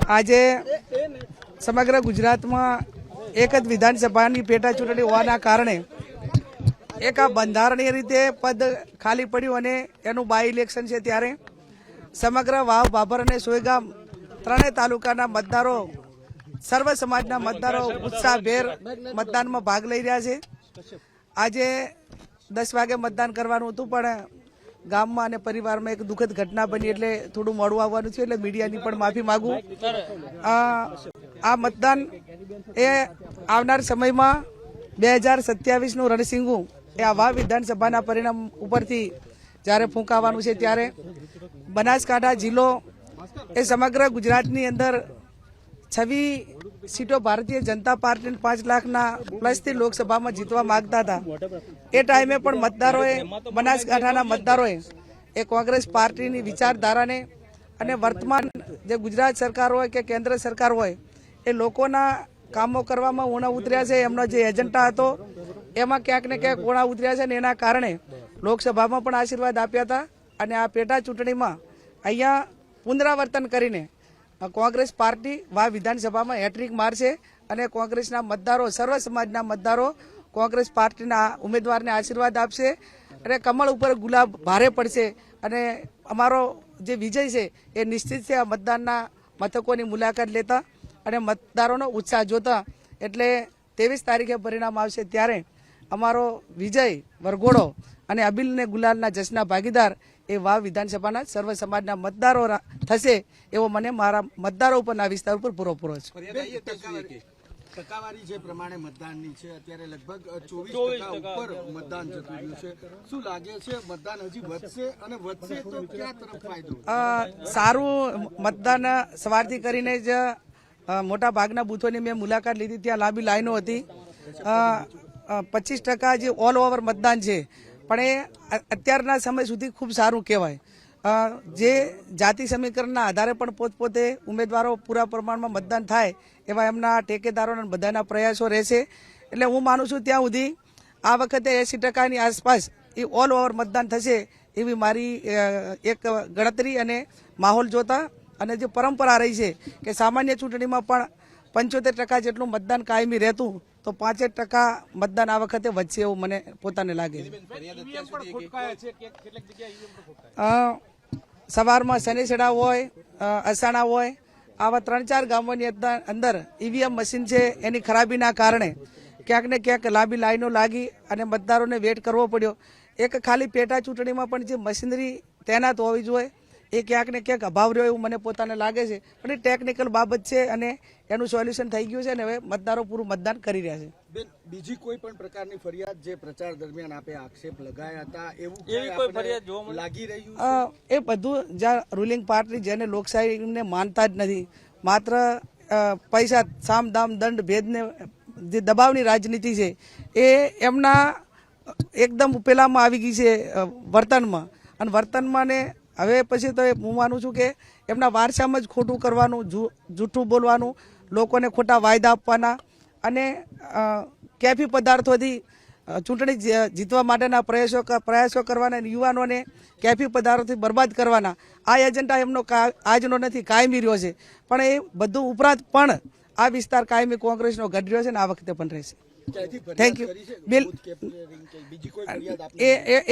આજે સમગ્ર ગુજરાતમાં એક જ વિધાનસભાની પેટા ચૂંટણી હોવાના કારણે એક આ બંધારણીય રીતે પદ ખાલી પડ્યું અને એનું બાય ઇલેક્શન છે ત્યારે સમગ્ર વાવ, બાબર અને સોયગામ ત્રણેય તાલુકાના મતદારો, સર્વ સમાજના મતદારો ઉત્સાહભેર મતદાનમાં ભાગ લઈ રહ્યા છે। આજે 10 વાગે મતદાન કરવાનું હતું પણ ગામમાં અને પરિવારમાં એક દુઃખદ ઘટના બની એટલે થોડું મોડું આવવાનું છે, એટલે મીડિયાની પણ માફી માંગુ। આ મતદાન એ આવનાર સમયમાં 2027નું રણસિંગુ એ આ વાવ વિધાનસભાના પરિણામ ઉપરથી જ્યારે ફૂંકાવાનું છે ત્યારે બનાસકાંઠા જિલ્લો એ સમગ્ર ગુજરાતની અંદર 26 સીટો ભારતીય જનતા પાર્ટીને 5 લાખના પ્લસથી લોકસભામાં જીતવા માંગતા હતા। એ ટાઈમે પણ મતદારોએ, બનાસકાંઠાના મતદારોએ એ કોંગ્રેસ પાર્ટીની વિચારધારાને અને વર્તમાન જે ગુજરાત સરકાર હોય કે કેન્દ્ર સરકાર હોય એ લોકોના કામો કરવામાં ઊણા ઉતર્યા છે। એમનો જે એજન્ડા હતો એમાં ક્યાંક ને ક્યાંક ઊણા ઉતર્યા છે ને એના કારણે લોકસભામાં પણ આશીર્વાદ આપ્યા હતા અને આ પેટા ચૂંટણીમાં અહીંયા પુનરાવર્તન કરીને કોંગ્રેસ પાર્ટી વાવ વિધાનસભામાં હેટ્રિક મારશે અને કોંગ્રેસના મતદારો, સર્વ સમાજના મતદારો કોંગ્રેસ પાર્ટીના ઉમેદવારને આશીર્વાદ આપશે અને કમળ ઉપર ગુલાબ ભારે પડશે અને અમારો જે વિજય છે એ નિશ્ચિત છે। આ મતદાનના મથકોની મુલાકાત લેતા અને મતદારોનો ઉત્સાહ જોતા એટલે 23 તારીખે પરિણામ આવશે ત્યારે અમારો વિજય વરઘોડો અને અબીલ ને ગુલાલના જશ્નના ભાગીદાર એ વાવ વિધાનસભાના સર્વ સમાજના મતદારો થશે એવો મને મારા મતદારો ઉપરના વિસ્તાર ઉપર પૂરો છે। ટકાવારી જે પ્રમાણે મતદાનની છે અત્યારે લગભગ 24% ઉપર મતદાન જતું રહ્યું છે, શું લાગે છે મતદાન હજી વધશે અને વધશે તો ક્યાં તરફ ફાયદો? સારું મતદાન સવારથી કરીને જ મોટા ભાગના બૂથોની મેં મુલાકાત લીધી, ત્યાં લાંબી લાઈનો હતી। 25% જે ઓલ ઓવર મતદાન છે પણ એ અત્યારના સમય સુધી ખૂબ સારું કહેવાય। જે જાતિ સમીકરણના આધારે પણ પોતપોતે ઉમેદવારો પૂરા પ્રમાણમાં મતદાન થાય એવા એમના ટેકેદારોના બધાના પ્રયાસો રહેશે। એટલે હું માનું છું ત્યાં સુધી આ વખતે 80%ની આસપાસ એ ઓલ ઓવર મતદાન થશે એવી મારી એક ગણતરી અને માહોલ જોતા અને જે પરંપરા રહી છે કે સામાન્ય ચૂંટણીમાં પણ 75% જેટલું મતદાન કાયમી રહેતું તો 5% મતદાન આ વખતે વધશે એવું મને પોતાને લાગે છે। સવારમાં શનિસેડા હોય, અસાણા હોય, આવા 3-4 ગામોની અંદર ઈવીએમ મશીન છે એની ખરાબીના કારણે ક્યાંક ને ક્યાંક લાંબી લાઈનો લાગી અને મતદારોને વેટ કરવો પડ્યો। એક ખાલી પેટા ચૂંટણીમાં પણ જે મશીનરી તૈનાત હોવી જોઈએ એ ક્યાંક ને ક્યાંક અભાવ રહ્યો એવું મને પોતાને લાગે છે, પણ એ ટેકનિકલ બાબત છે અને એનું સોલ્યુશન થઈ ગયું છે અને હવે મતદારો પૂરું મતદાન કરી રહ્યા છે। બીજી કોઈ પણ પ્રકારની ફરિયાદ જે પ્રચાર દરમિયાન આપે આક્ષેપ લગાયા હતા એવું કોઈ ફરિયાદ લાગી રહ્યું છે? એ બધું જ્યાં રૂલિંગ પાર્ટી જેને લોકશાહીને માનતા જ નથી, માત્ર પૈસા, સામ દામ દંડ ભેદને જે દબાવની રાજનીતિ છે એ એમના એકદમ પેલામાં આવી ગઈ છે વર્તનમાં, અને વર્તનમાં ને હવે પછી તો હું માનું છું કે એમના વારસામાં જ ખોટું કરવાનું, જૂઠું બોલવાનું, લોકોને ખોટા વાયદા આપવાના અને કેફી પદાર્થોથી ચૂંટણી જીતવા માટેના પ્રયાસો કરવાના, યુવાનોને કેફી પદાર્થોથી બરબાદ કરવાના આ એજન્ડા એમનો આજનો નથી, કાયમી રહ્યો છે। પણ એ બધું ઉપરાંત પણ આ વિસ્તાર કાયમી કોંગ્રેસનો ગઢ રહ્યો છે ને આ વખતે પણ રહેશે। Thank you.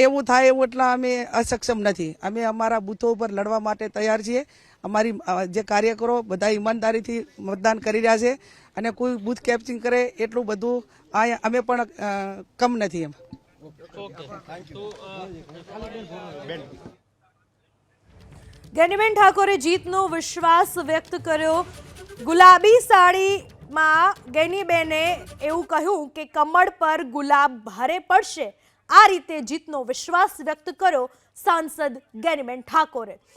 એવું થાય એવું એટલા અમે અસક્ષમ નથી, અમે અમારા બૂથો ઉપર લડવા માટે તૈયાર છીએ। અમારી જે કાર્યકરો બધા ઈમાનદારીથી મતદાન કરી રહ્યા છે અને કોઈ બૂથ કેપ્ચિંગ કરે એટલું બધું અમે પણ કમ નથી એમ। ગેનીબેન ઠાકોરે જીતનો વિશ્વાસ વ્યક્ત કર્યો। ગુલાબી સાડીમાં ગેનીબેને એવું કહ્યું કે કમળ પર ગુલાબ ભારે પડશે, આ રીતે જીતનો વિશ્વાસ વ્યક્ત કર્યો સાંસદ ગેનીબેન ઠાકોરે।